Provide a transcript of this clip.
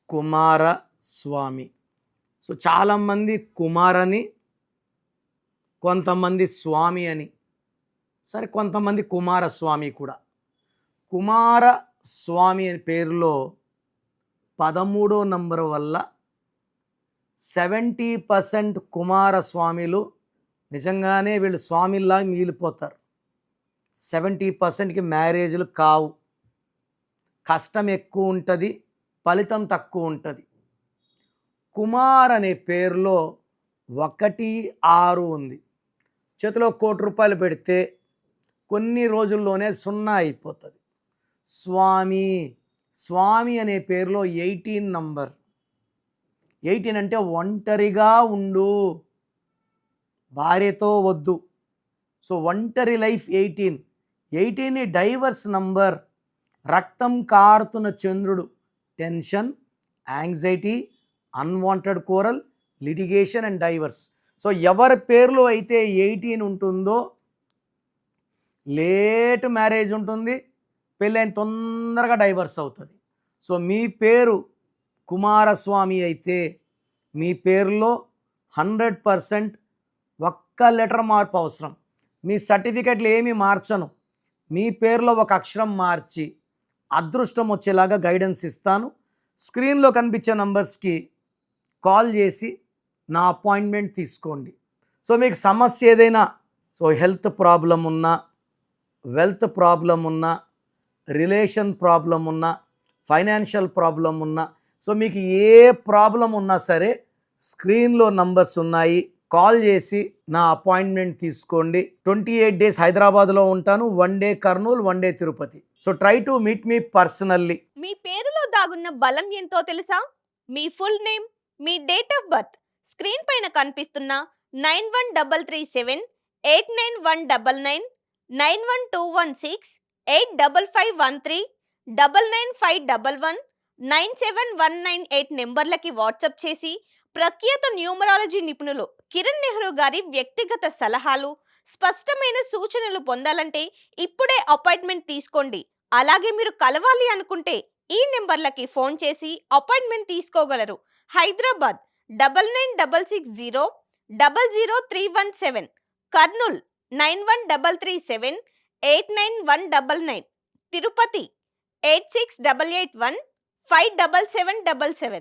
కుమార స్వామి. So చాలామంది కుమారని, కొంతమంది స్వామి అని, సరే కొంతమంది కుమారస్వామి కూడా. కుమార స్వామి అనే పేరులో 13వ నంబర్ వల్ల 70% కుమారస్వామిలు నిజంగానే వీళ్ళు స్వామిల్లా మిగిలిపోతారు. 70%కి మ్యారేజ్లు కావు, కష్టం ఎక్కువ ఉంటుంది, ఫలితం తక్కువ ఉంటుంది. కుమార్ అనే పేరులో 1 6 ఉంది. చేతిలో ₹1,00,00,000 పెడితే కొన్ని రోజుల్లోనే 0 అయిపోతుంది. స్వామి, స్వామి అనే పేరులో 18 నంబర్. 18 అంటే ఒంటరిగా ఉండు, భార్యతో వద్దు. సో ఒంటరి లైఫ్ 18. 18 divorce number. రక్తం కారుతున్న చంద్రుడు. Tension, anxiety, unwanted coral, litigation and diverse. So ఎవరి పేరులో అయితే 18 ఉంటుందో లేట్ మ్యారేజ్ ఉంటుంది, పెళ్ళైన తొందరగా డైవర్స్ అవుతుంది. సో మీ పేరు కుమారస్వామి అయితే మీ పేరులో 100% ఒక్క లెటర్ మార్పు అవసరం. మీ సర్టిఫికెట్లు ఏమీ మార్చను, మీ పేరులో ఒక అక్షరం మార్చి అదృష్టం వచ్చేలాగా గైడెన్స్ ఇస్తాను. స్క్రీన్లో కనిపించే నంబర్స్కి కాల్ చేసి నా అపాయింట్మెంట్ తీసుకోండి. సో మీకు సమస్య ఏదైనా, సో హెల్త్ ప్రాబ్లం ఉన్నా, వెల్త్ ప్రాబ్లం ఉన్నా, రిలేషన్ ప్రాబ్లం ఉన్నా, ఫైనాన్షియల్ ప్రాబ్లం ఉన్నా, సో మీకు ఏ ప్రాబ్లం ఉన్నా సరే స్క్రీన్లో నంబర్స్ ఉన్నాయి, కాల్ చేసి నా అపాయింట్మెంట్ తీసుకోండి. 28 days హైదరాబాద్లో ఉంటాను, 1 day Kurnool, 1 day Tirupati. So try to meet me personally. మీ పేరులో దాగున్న బలం ఎంతో తెలుసా? మీ ఫుల్ నేమ్, మీ డేట్ ఆఫ్ బర్త్ స్క్రీన్ పైన కనిపిస్తున్న 9133789199, 9121685513, 9951197198 నెంబర్లకి వాట్సాప్ చేసి ప్రఖ్యాత న్యూమరాలజీ నిపుణులు కిరణ్ నెహ్రూ గారి వ్యక్తిగత సలహాలు, స్పష్టమైన సూచనలు పొందాలంటే ఇప్పుడే అపాయింట్మెంట్ తీసుకోండి. అలాగే మీరు కలవాలి అనుకుంటే ఈ నెంబర్లకి ఫోన్ చేసి అపాయింట్మెంట్ తీసుకోగలరు. హైదరాబాద్ 9960000317, కర్నూల్ 9133789199, తిరుపతి 8688157777.